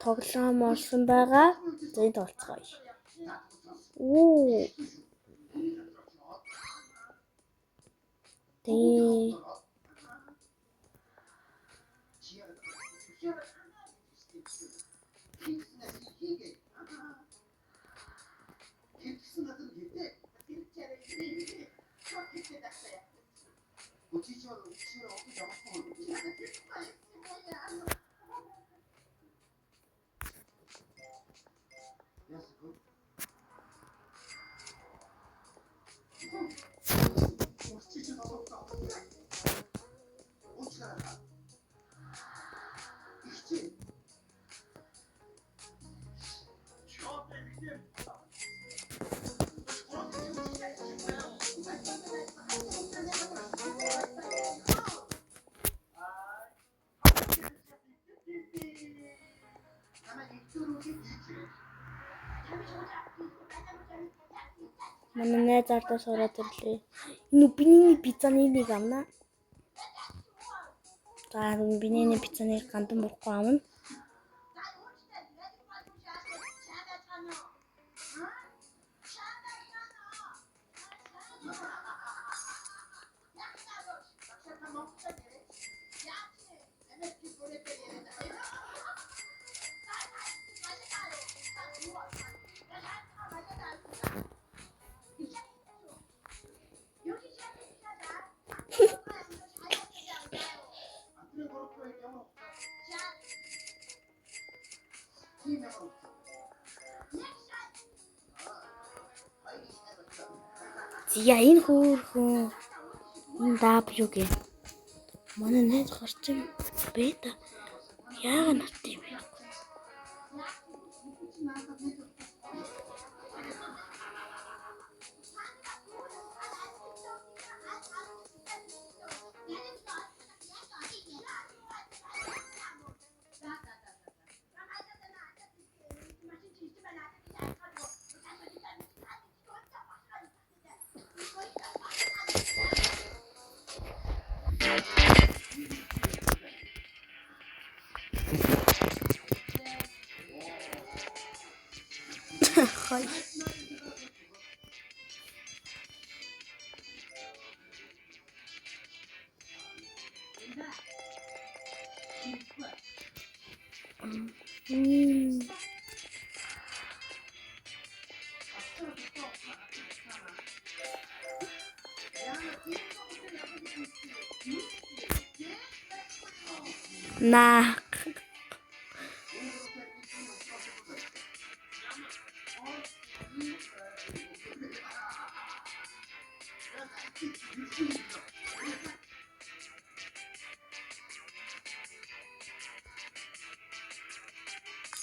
тоглоом олсон байгаа. За энэ толцгоё. Оо. Тий. Манай найз ардаас ороод ирлээ. Энэ биний пиццаны нэг авна. За биний пиццаны гандан бурахгүй авна. Зя энэ хөөрхөн энэ W гэ. Манай найз гарч юм бэта. Яага нат юм бэ? Хай. На.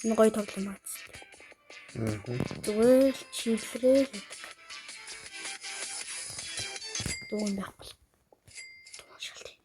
Энэ гоё тоглоом аа. Зүгээр чиглэрээ дуун байхгүй. Дуун шалтай.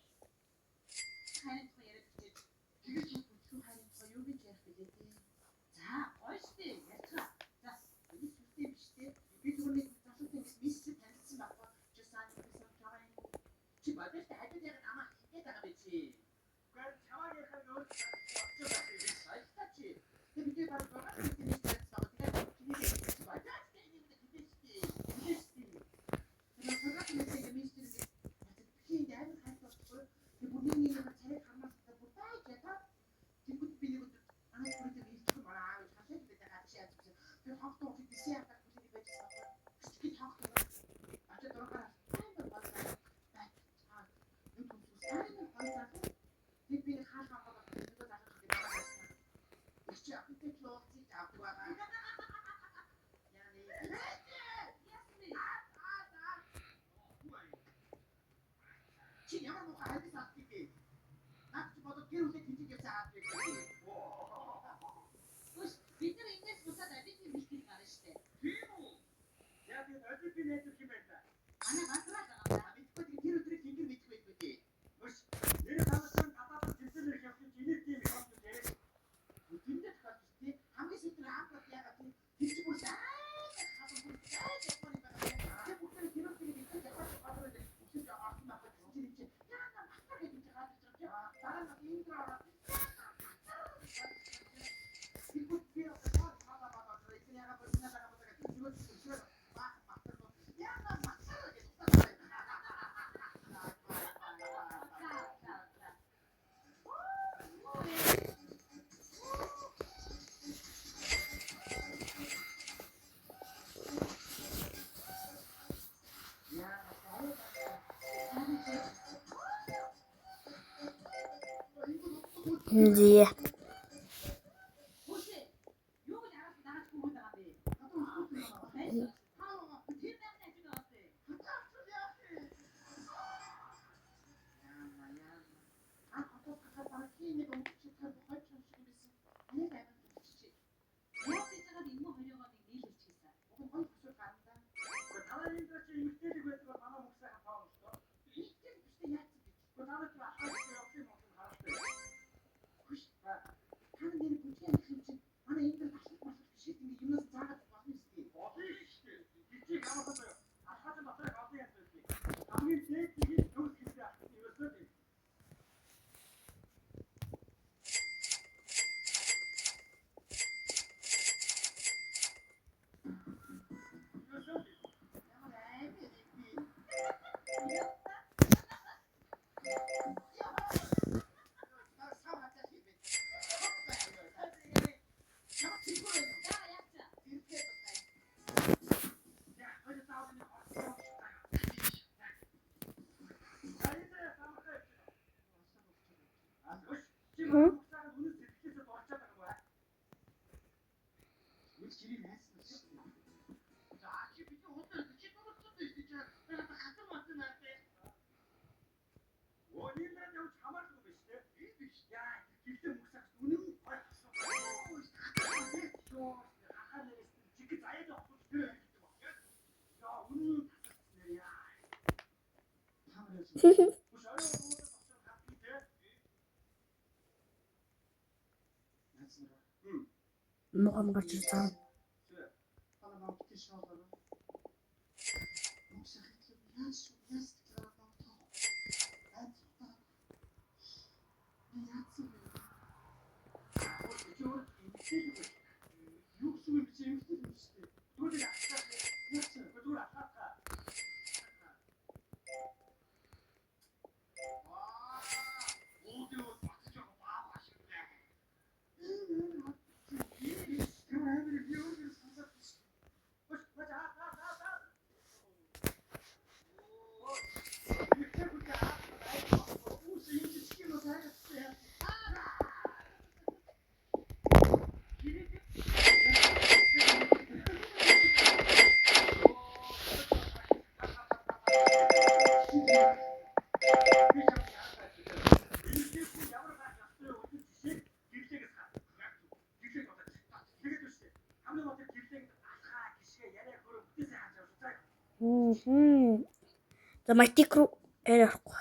Зээ. Мохом гарч ирсэн. За майтик руу ярихгүй.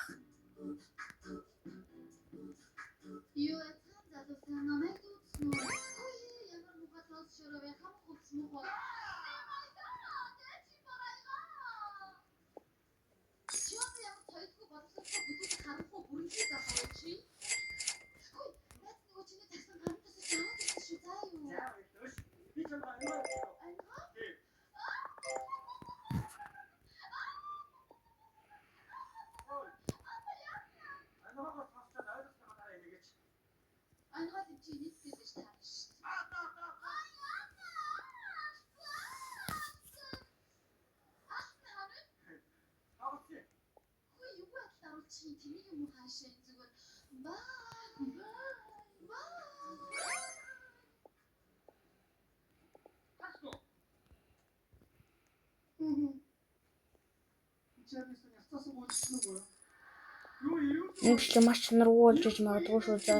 Инглиш маш чанаргүй болж иж магадгүй шүү за.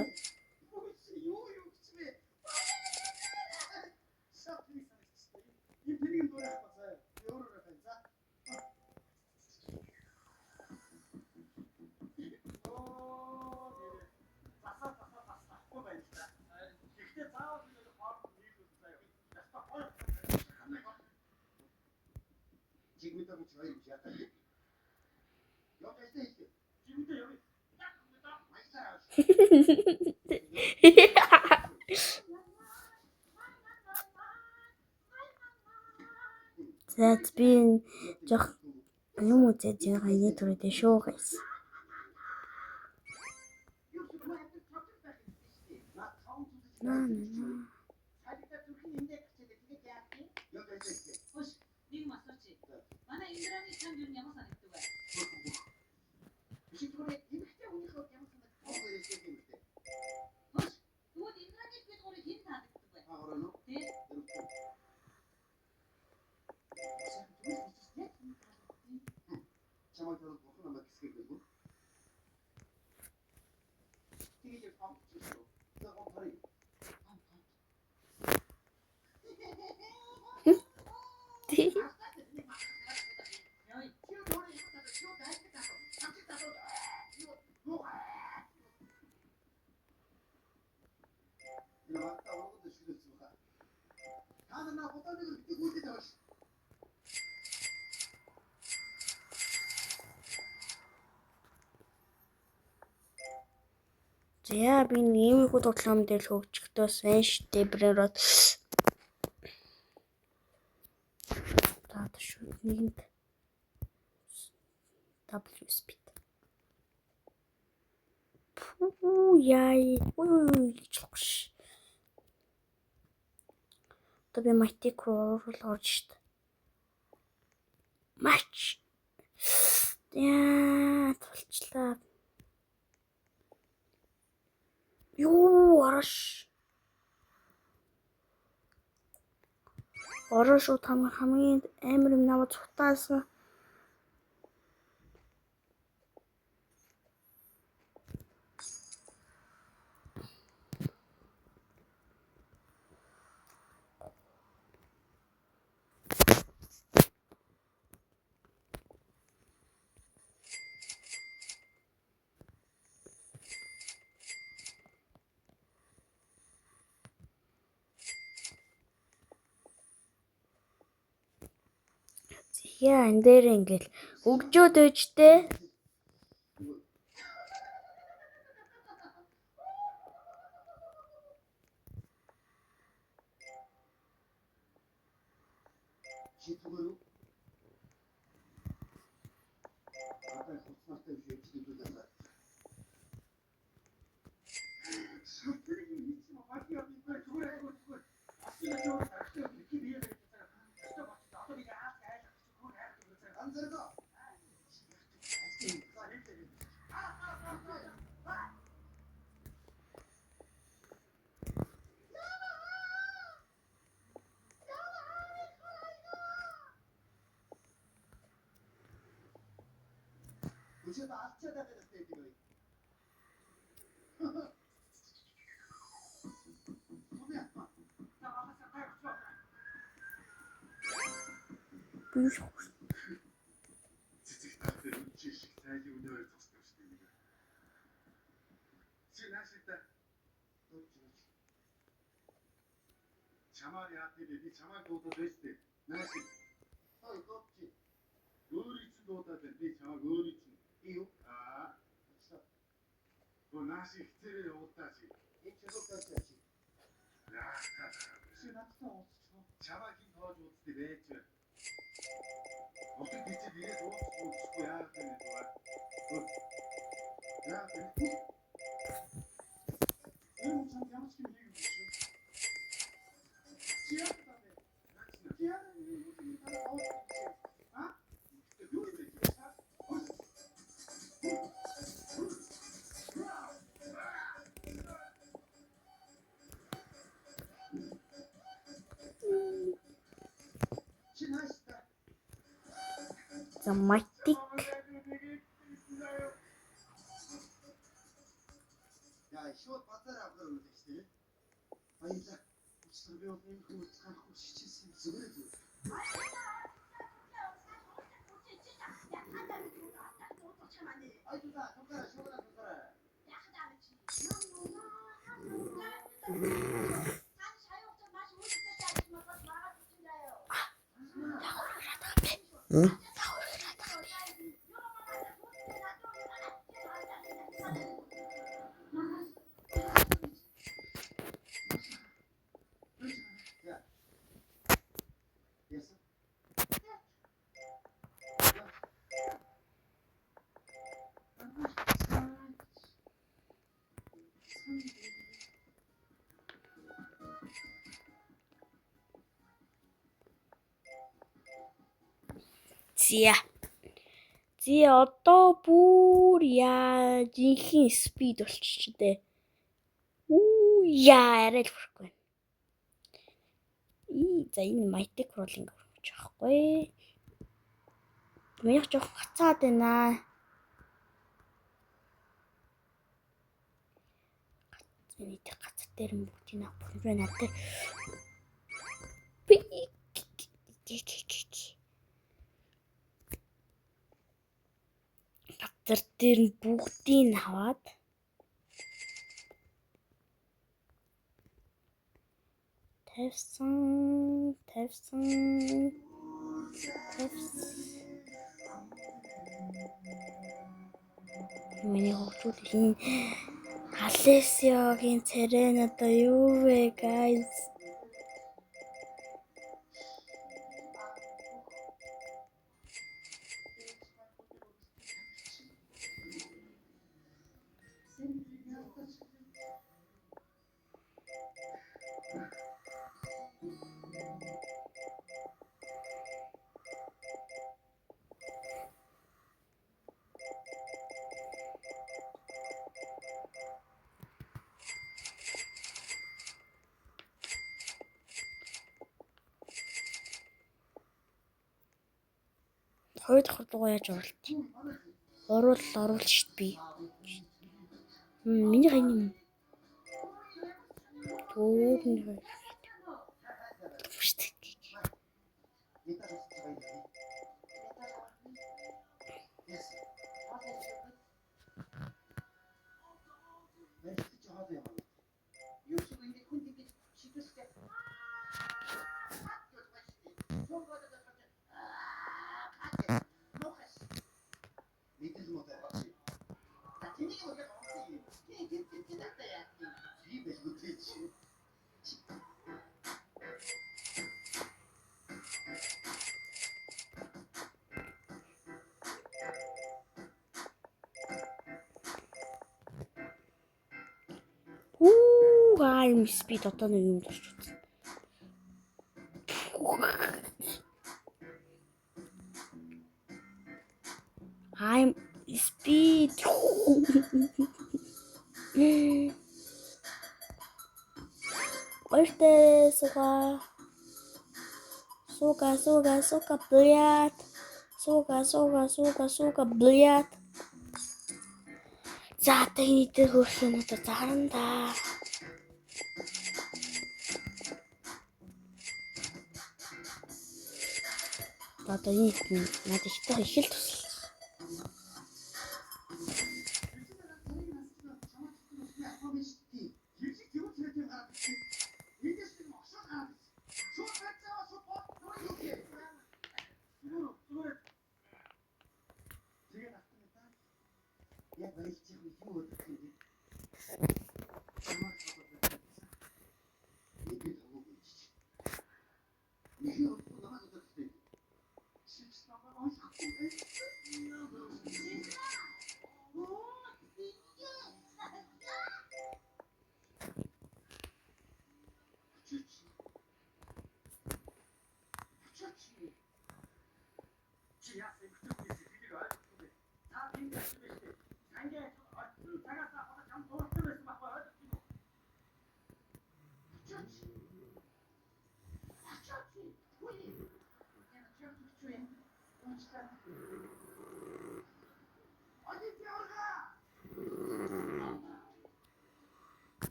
За би жоох юм үзэж байгаа энэ төрөдөө шүү guys. На. За би нэмийгүүд тоглоом дээр хөгжихдөө сайн штэ брэнд таад шүү нэгэнд W speed. Яй чулш. Одоо би матик руу орж штэ. Матч. Яа тулчлаа. Юу араш. Ороо шууд хамгийн амар юм наваа цухтаасан. Яа энэ дээр ингээл өгжөөд өжтэй. Чамаар яа тийм би чамаар дуудаад байстэй. Наас той топчи. Өөрийн ч дуудаад би чамаар өөрийн ч юу наас ихтэй явуултаа чи. Энэ ч явуултаа чи. Яа чи надтай уулзчихсан. Чамаа хин тоож уулзтыг байж. Өдөр тийчээ ирээд уулзахгүй яа гэв юм. Яа тийм. Энэ ч ямар ч юм хийх юм шүү. За матик. Яа шууд базар авах юм шүү. Баярлалаа. Өчтөр би одны хүмүүс гарахгүй шичсэн зүгээр л. Зя. Одоо бүр яа жинхэнэ спид болчих дээ. Арай л хүрэхгүй. За энэ майтик роллинг гэж байхгүй. Миний жоох гацаад байна. Энийг гацар дээр нь бүгдийг авах надад. Гацар дээр нь бүгдийг аваад тавьсан. Миний хөвгүүд Алесиогийн царай надаа юу вэ, guys? Хоёр дахь руу яаж оруулах? Оруул шít би. Миний хань төөрн I'm speed одоо нэг юм дурч үзсэн. I'm speed. Ойртой сука, блядь. Сука, блядь. За тэний хөрсөн надад заранда. Одоо энэ надад их л тусал.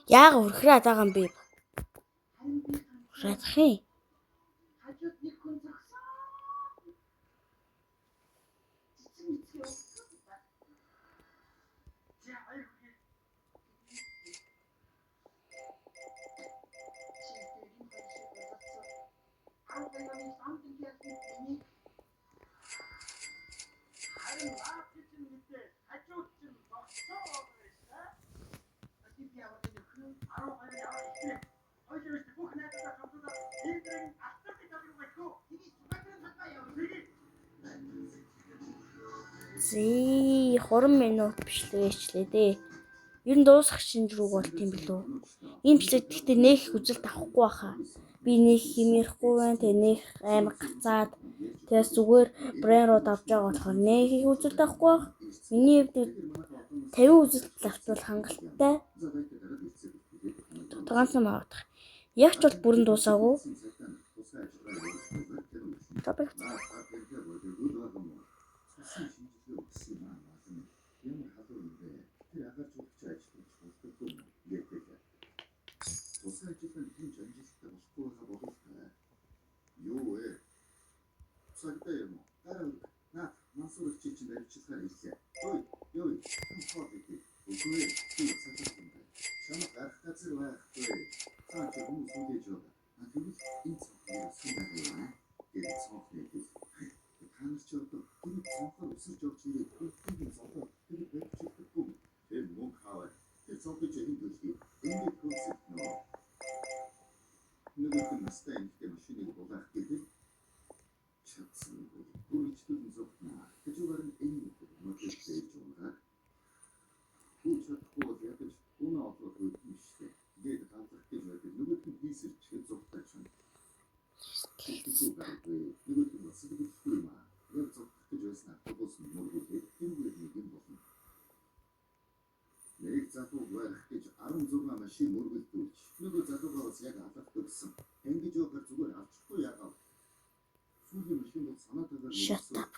Яг өрхрээд байгаа юм би. Радах юм. Зээ 3 минут бичлэгээчлээ дээ. Ер нь дуусах шинж рүү болт юм билүү. Энэ бичлэг гэхдээ нэх их үзэлт авахгүй баха. Би нэх химэрэхгүй байна. Тэгээ нэх амар гацаад тэгээс зүгээр брэнд руу давж байгаа болохоор нэх их үзэлт авахгүй бах. Миний хувьд 50 үзэлт авчвал хангалттай. Ганцхан магадах. Яг ч бол бүрэн дуусаагүй. Топик. Shut up.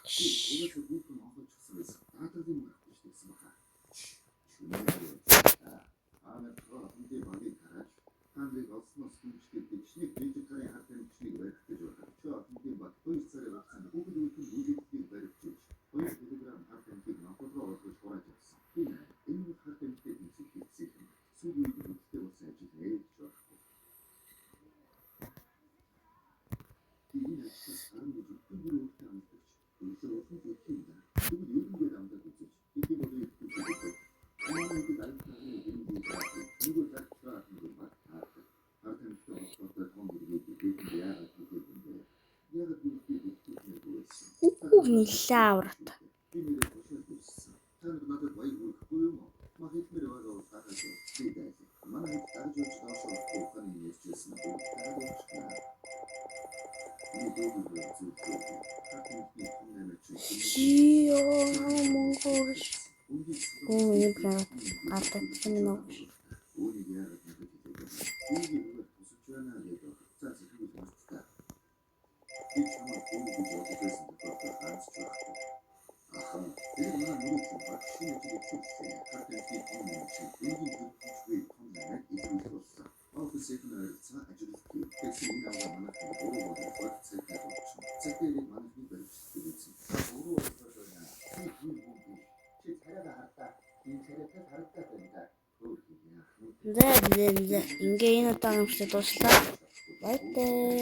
Нилээ аврат. Монгол. Энэ брат гардаг юм уу? Ингээ энэ удаан амжилт дуслаа. Баяртай.